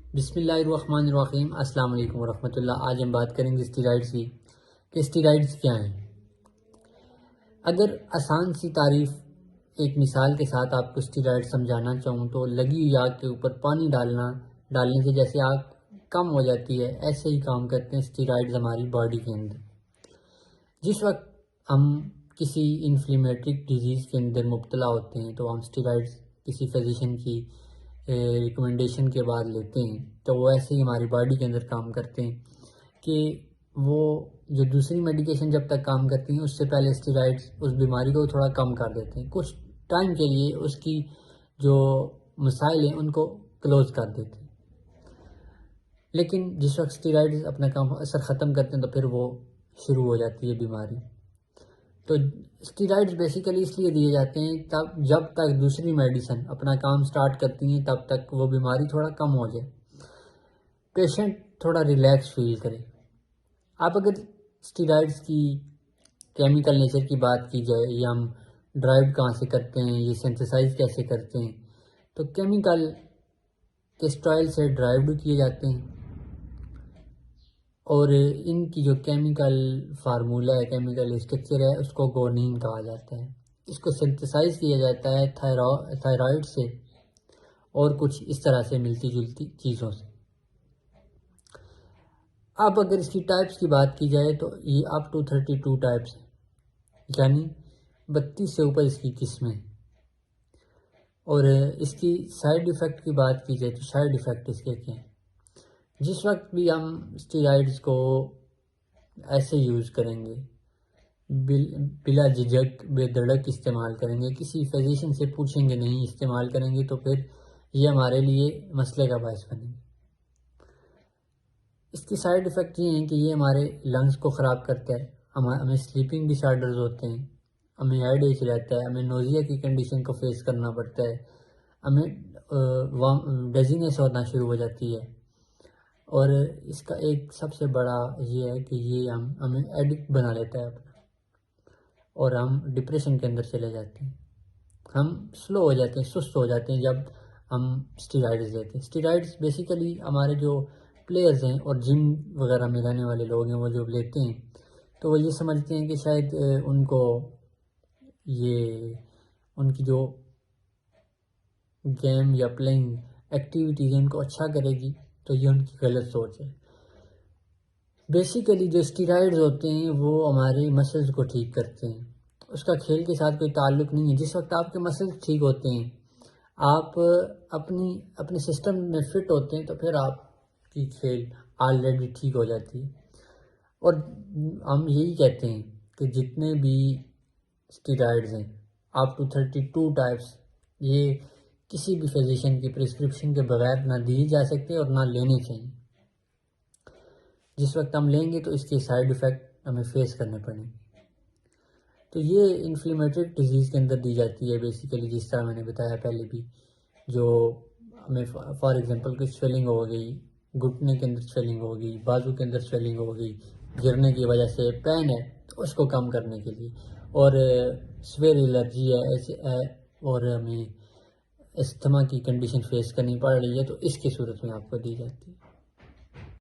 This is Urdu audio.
بسم اللہ الرحمن الرحیم۔ السلام علیکم ورحمۃ اللہ۔ آج ہم بات کریں گے اسٹیرائڈز کی کہ اسٹیرائڈز کیا ہیں۔ اگر آسان سی تعریف ایک مثال کے ساتھ آپ کو اسٹیرائڈ سمجھانا چاہوں تو لگی ہوئی آگ کے اوپر پانی ڈالنے سے جیسے آگ کم ہو جاتی ہے، ایسے ہی کام کرتے ہیں اسٹیرائڈز ہماری باڈی کے اندر۔ جس وقت ہم کسی انفلیمیٹری ڈیزیز کے اندر مبتلا ہوتے ہیں تو ہم اسٹیرائڈز کسی فزیشین کی ریکمنڈیشن کے بعد لیتے ہیں، تو وہ ایسے ہی ہماری باڈی کے اندر کام کرتے ہیں کہ وہ جو دوسری میڈیکیشن جب تک کام کرتی ہیں اس سے پہلے اسٹیرائڈز اس بیماری کو تھوڑا کم کر دیتے ہیں، کچھ ٹائم کے لیے اس کی جو مسائل ہیں ان کو کلوز کر دیتے ہیں۔ لیکن جس وقت اسٹیرائڈز اپنا کام اثر ختم کرتے ہیں تو پھر وہ شروع ہو جاتی ہے بیماری۔ تو اسٹیرائڈز بیسیکلی اس لیے دیے جاتے ہیں جب تک دوسری میڈیسن اپنا کام سٹارٹ کرتی ہیں تب تک وہ بیماری تھوڑا کم ہو جائے، پیشنٹ تھوڑا ریلیکس فیل کرے۔ آپ اگر اسٹیرائڈز کی کیمیکل نیچر کی بات کی جائے، یہ ہم ڈرائیو کہاں سے کرتے ہیں، یہ سینتھسائز کیسے کرتے ہیں، تو کیمیکل کیسٹرائل سے ڈرائیوڈ کیے جاتے ہیں، اور ان کی جو کیمیکل فارمولہ ہے، کیمیکل اسٹرکچر ہے، اس کو گونین کہا جاتا ہے۔ اس کو سنتھسائز کیا جاتا ہے تھائرائڈ سے اور کچھ اس طرح سے ملتی جلتی چیزوں سے۔ اب اگر اس کی ٹائپس کی بات کی جائے تو یہ اپ ٹو 32 ٹائپس ہیں، یعنی 32 سے اوپر اس کی قسمیں۔ اور اس کی سائیڈ ایفیکٹ کی بات کی جائے تو سائیڈ ایفیکٹ اس کے کیا ہیں؟ جس وقت بھی ہم اسٹیرائڈز کو ایسے یوز کریں گے، بلا جھجک بے دھڑک استعمال کریں گے، کسی فزیشین سے پوچھیں گے نہیں، استعمال کریں گے، تو پھر یہ ہمارے لیے مسئلے کا باعث بنے گا۔ اس کی سائیڈ ایفیکٹ یہ ہیں کہ یہ ہمارے لنگز کو خراب کرتا ہے، ہمیں سلیپنگ ڈس آرڈرز ہوتے ہیں، ہمیں ہیڈ ایک رہتا ہے، ہمیں نوزیا کی کنڈیشن کو فیس کرنا پڑتا ہے، ہمیں ڈیزینس ہونا شروع ہو جاتی ہے، اور اس کا ایک سب سے بڑا یہ ہے کہ یہ ہمیں ایڈکٹ بنا لیتا ہے اپنا، اور ہم ڈپریشن کے اندر چلے جاتے ہیں، ہم سلو ہو جاتے ہیں، سست ہو جاتے ہیں جب ہم اسٹیرائڈز لیتے ہیں۔ اسٹیرائڈز بیسیکلی ہمارے جو پلیئرز ہیں اور جم وغیرہ میں رہنے والے لوگ ہیں، وہ جو لیتے ہیں تو وہ یہ سمجھتے ہیں کہ شاید ان کو یہ ان کی جو گیم یا پلینگ ایکٹیویٹیز ان کو اچھا کرے گی، تو یہ ان کی غلط سوچ ہے۔ بیسیکلی جو اسٹیرائڈز ہوتے ہیں وہ ہمارے مسلز کو ٹھیک کرتے ہیں، اس کا کھیل کے ساتھ کوئی تعلق نہیں ہے۔ جس وقت آپ کے مسلز ٹھیک ہوتے ہیں، آپ اپنے سسٹم میں فٹ ہوتے ہیں، تو پھر آپ کی کھیل آلریڈی ٹھیک ہو جاتی ہے۔ اور ہم یہی کہتے ہیں کہ جتنے بھی اسٹیرائڈز ہیں اپ ٹو 32 ٹائپس، یہ کسی بھی فزیشین کی پرسکرپشن کے بغیر نہ دیے جا سکتے اور نہ لینے چاہیے۔ جس وقت ہم لیں گے تو اس کے سائیڈ ایفیکٹ ہمیں فیس کرنے پڑیں گے۔ تو یہ انفلیمیٹری ڈیزیز کے اندر دی جاتی ہے بیسیکلی، جس طرح میں نے بتایا پہلے بھی، جو ہمیں فار ایگزامپل کوئی سویلنگ ہو گئی، گھٹنے کے اندر سویلنگ ہو گئی، بازو کے اندر سویلنگ ہو گئی، گرنے کی وجہ سے پین ہے، تو اس کو کم کرنے کے لیے، اور سویئر الرجی ہے اور ہمیں استھما کی کنڈیشن فیس کرنی پڑ رہی ہے، تو اس کی صورت میں آپ کو دی جاتی ہے۔